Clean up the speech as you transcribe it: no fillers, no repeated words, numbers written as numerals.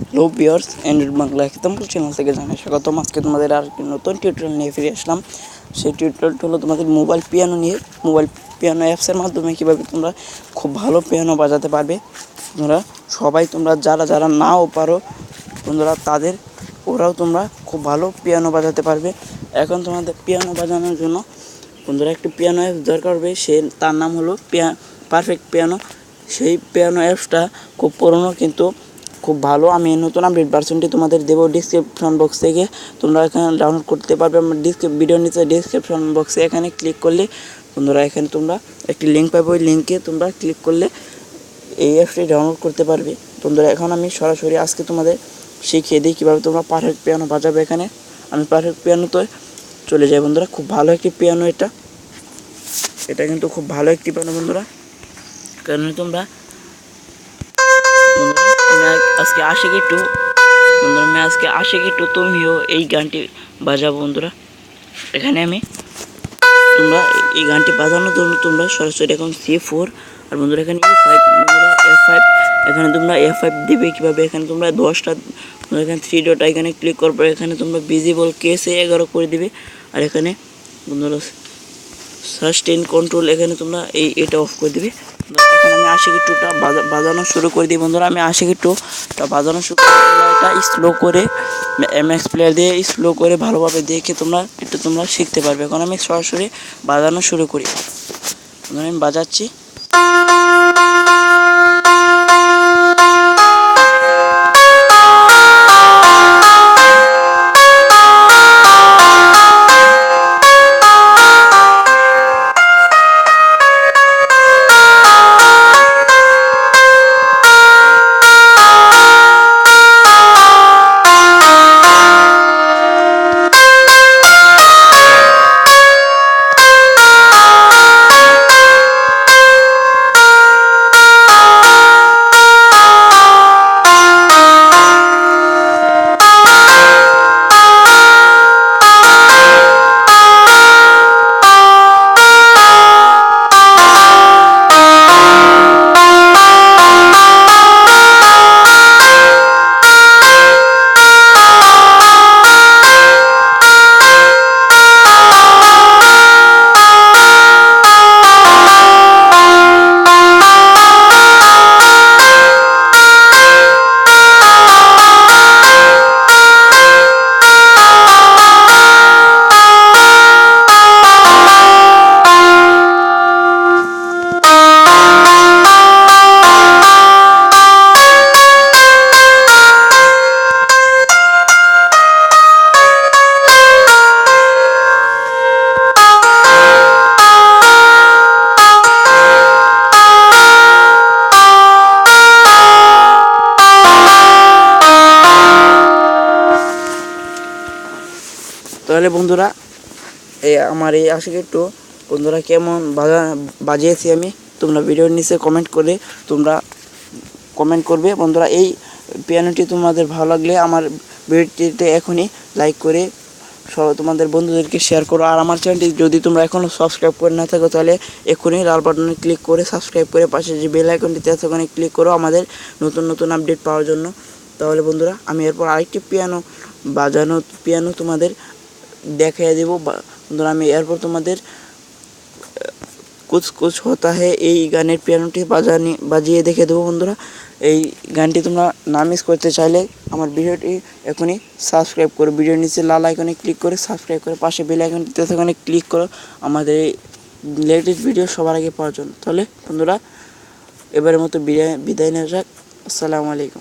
Hello viewers, Android Bangla একদমপুর channel থেকে জানাই স্বাগতম। আজকে তোমাদের আর নতুন টিউটোরিয়াল নিয়ে ফিরে আসলাম। সেই টিউটোরিয়ালটা হলো তোমাদের মোবাইল পিয়ানো নিয়ে। মোবাইল পিয়ানো অ্যাপসের মাধ্যমে কীভাবে তোমরা খুব ভালো পিয়ানো বাজাতে পারবে। তোমরা যারা নাও পারো বন্ধুরা, ওরাও তোমরা খুব ভালো পিয়ানো বাজাতে পারবে। এখন তোমাদের পিয়ানো বাজানোর জন্য বন্ধুরা একটি পিয়ানো অ্যাপস দরকার হবে। তার নাম হলো পারফেক্ট পিয়ানো। সেই পিয়ানো অ্যাপসটা খুব পুরনো কিন্তু খুব ভালো। আমি নতুন আপডেট ভার্সনটি তোমাদের দেবো ডিসক্রিপশন বক্স থেকে, তোমরা এখানে ডাউনলোড করতে পারবে। আমার ভিডিও নিচে ডিসক্রিপশন বক্সে এখানে ক্লিক করলে বন্ধুরা এখানে তোমরা একটি লিঙ্ক পাবে। ওই লিঙ্কে তোমরা ক্লিক করলে এই অ্যাপসটি ডাউনলোড করতে পারবে। বন্ধুরা এখন আমি সরাসরি আজকে তোমাদের শিখিয়ে দিই কীভাবে তোমরা পারফেক্ট পিয়ানো বাজাবে। এখানে আমি পারফেক্ট পিয়ানোতে চলে যাই। বন্ধুরা খুব ভালো একটি পিয়ানো এটা কিন্তু খুব ভালো একটি পিয়ানো বন্ধুরা। কারণ তোমরা আজকে আশিকি টু তুমিও এই গানটি বাজাবো বন্ধুরা। এখানে তোমরা এই গানটি বাজানোর জন্য তোমরা সরাসরি এখন C4 আর বন্ধুরা এখানে E5 বন্ধুরা F5 এখানে তোমরা F5 দিবে কীভাবে। এখানে তোমরা 10টা এখানে 3 ডট আইকনে ক্লিক করবে। এখানে তোমরা ভিজিবল কেসে 11 করে দিবে। আর এখানে বন্ধুরা সাস্টেইন কন্ট্রোল এখানে তোমরা এটা অফ করে দিবে। এখন আমি আশিকি টুটা বাজানো শুরু করে দিই বন্ধুরা। আমি আশিকি টুটা বাজানো শুরু করে এটা স্লো করে MX প্লেয়ার দিয়ে স্লো করে ভালোভাবে দেখে তোমরা শিখতে পারবে। এখন আমি সরাসরি বাজানো শুরু করি। আমি বাজাচ্ছি। তাহলে বন্ধুরা আমার এই আশিকি টু বন্ধুরা কেমন বাজিয়েছি আমি, তোমরা ভিডিওর নিচে কমেন্ট করবে বন্ধুরা। এই পিয়ানোটি তোমাদের ভালো লাগলে আমার ভিডিওটিতে এখনই লাইক করে তোমাদের বন্ধুদেরকে শেয়ার করো। আর আমার চ্যানেলটি যদি তোমরা এখনও সাবস্ক্রাইব করে না থাকো তাহলে এখনই লাল বাটনে ক্লিক করে সাবস্ক্রাইব করে পাশে যে বেল আইকনটিতে আছে ওখানে ক্লিক করো আমাদের নতুন আপডেট পাওয়ার জন্য। তাহলে বন্ধুরা আমি এরপর আরেকটি পিয়ানো তোমাদের দেখিয়ে দেবো বন্ধুরা। আমি এরপর তোমাদের কুছ হতা হে এই গানের পিয়ানোটি বাজিয়ে দেখে দেবো বন্ধুরা। এই গানটি তোমরা না মিস করতে চাইলে আমার ভিডিওটি এখনই সাবস্ক্রাইব করো। ভিডিওর নিচে লাল আইকনে ক্লিক করে সাবস্ক্রাইব করে পাশে বেল আইকনটিতে ওখানে ক্লিক করো আমাদের এই লেটেস্ট ভিডিও সবার আগে পাওয়ার জন্য। তাহলে বন্ধুরা এবারের মতো বিদায় নেওয়া যাক। আসসালামু আলাইকুম।